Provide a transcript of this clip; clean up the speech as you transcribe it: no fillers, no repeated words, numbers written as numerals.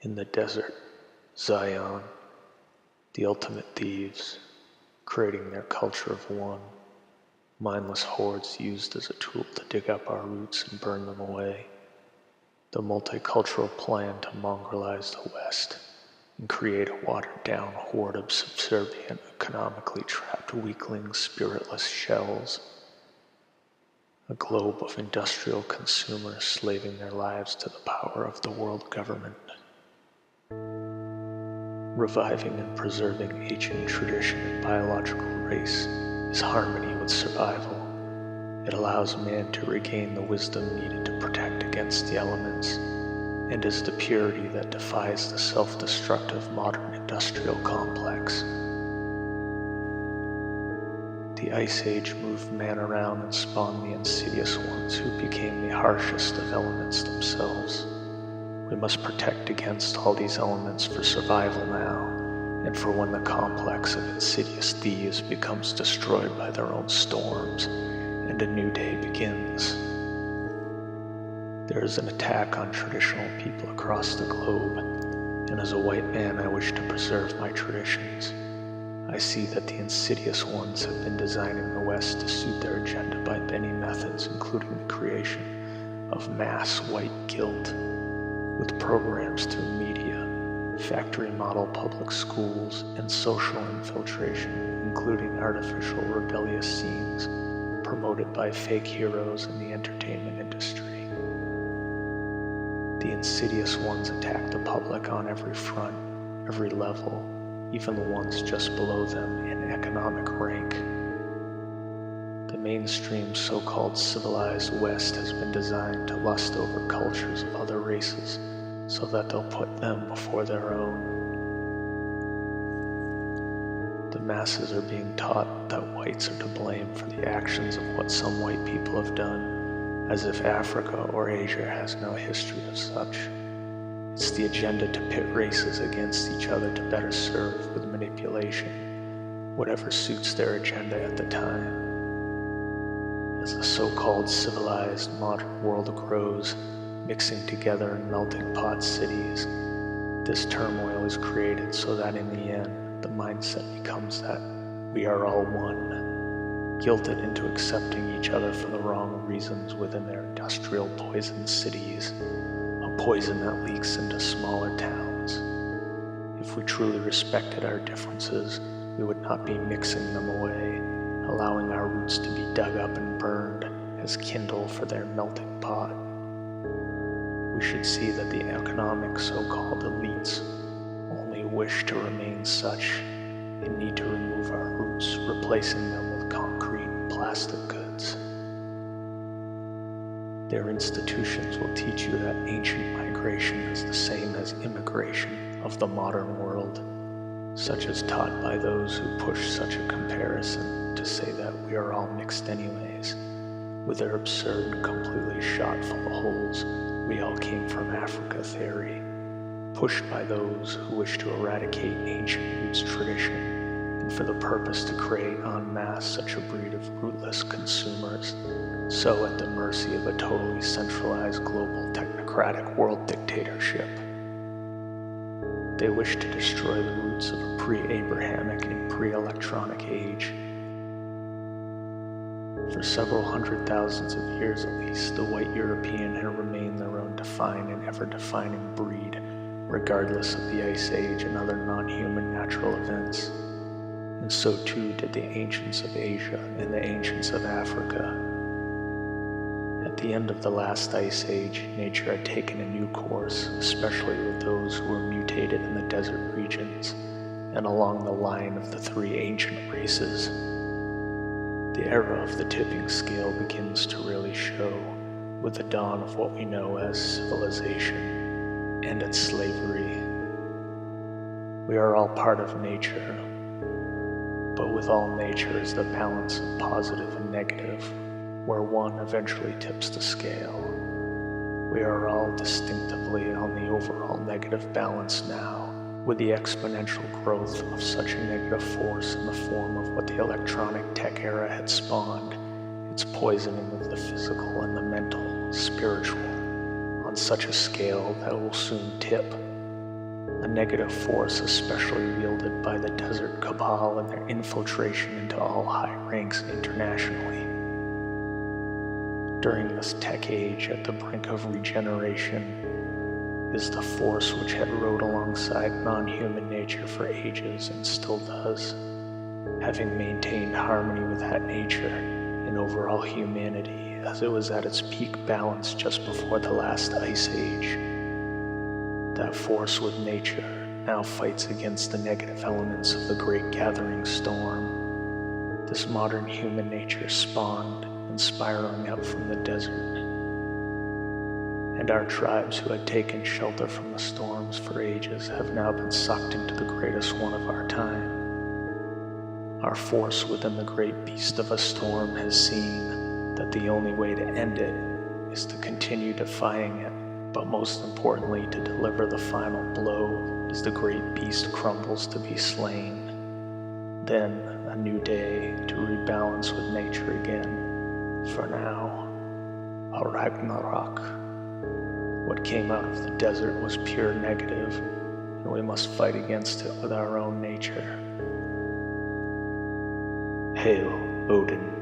In the desert, Zion, the ultimate thieves, creating their culture of one, mindless hordes used as a tool to dig up our roots and burn them away. The multicultural plan to mongrelize the West and create a watered-down horde of subservient, economically trapped weaklings, spiritless shells. A globe of industrial consumers slaving their lives to the power of the world government. Reviving and preserving ancient tradition and biological race is harmony with survival. It allows man to regain the wisdom needed to protect against the elements, and is the purity that defies the self-destructive modern industrial complex. The Ice Age moved man around and spawned the insidious ones who became the harshest of elements themselves. We must protect against all these elements for survival now, and for when the complex of insidious thieves becomes destroyed by their own storms, and a new day begins. There is an attack on traditional people across the globe, and as a white man I wish to preserve my traditions. I see that the insidious ones have been designing the West to suit their agenda by many methods, including the creation of mass white guilt, with programs through media, factory model public schools, and social infiltration, including artificial rebellious scenes promoted by fake heroes in the entertainment industry. The insidious ones attack the public on every front, every level, even the ones just below them in economic rank. The mainstream so-called civilized West has been designed to lust over cultures of other races so that they'll put them before their own. The masses are being taught that whites are to blame for the actions of what some white people have done, as if Africa or Asia has no history of such. It's the agenda to pit races against each other to better serve with manipulation, whatever suits their agenda at the time. As the so-called civilized modern world grows, mixing together in melting pot cities, this turmoil is created so that in the end, the mindset becomes that we are all one, guilted into accepting each other for the wrong reasons within their industrial poison cities, a poison that leaks into smaller towns. If we truly respected our differences, we would not be mixing them away, allowing our roots to be dug up and burned as kindle for their melting pot. We should see that the economic so-called elites only wish to remain such and need to remove our roots, replacing them with concrete and plastic goods. Their institutions will teach you that ancient migration is the same as immigration of the modern world, such as taught by those who push such a comparison to say that we are all mixed anyways, with their absurd and completely shot full of holes "we all came from Africa" theory, pushed by those who wish to eradicate ancient roots tradition, and for the purpose to create en masse such a breed of rootless consumers, so at the mercy of a totally centralized global technocratic world dictatorship. They wish to destroy the roots of a pre-Abrahamic and pre-electronic age. For several hundred thousands of years at least, the white European had remained their own defined and ever-defining breed, regardless of the Ice Age and other non-human natural events. And so too did the ancients of Asia and the ancients of Africa. At the end of the last Ice Age, nature had taken a new course, especially with those who were mutated in the desert regions, and along the line of the three ancient races. The era of the tipping scale begins to really show with the dawn of what we know as civilization and its slavery. We are all part of nature, but with all nature is the balance of positive and negative, where one eventually tips the scale. We are all distinctively on the overall negative balance now, with the exponential growth of such a negative force in the form of what the electronic tech era had spawned, its poisoning of the physical and the mental, spiritual, on such a scale that will soon tip, a negative force especially wielded by the Desert Cabal and their infiltration into all high ranks internationally. During this tech age at the brink of regeneration is the force which had rode alongside non-human nature for ages and still does, having maintained harmony with that nature and overall humanity as it was at its peak balance just before the last ice age. That force with nature now fights against the negative elements of the great gathering storm. This modern human nature spawned and spiraling out from the desert. And our tribes who had taken shelter from the storms for ages have now been sucked into the greatest one of our time. Our force within the great beast of a storm has seen that the only way to end it is to continue defying it, but most importantly to deliver the final blow as the great beast crumbles to be slain. Then a new day to rebalance with nature again. For now, a Ragnarok. What came out of the desert was pure negative, and we must fight against it with our own nature. Hail, Odin.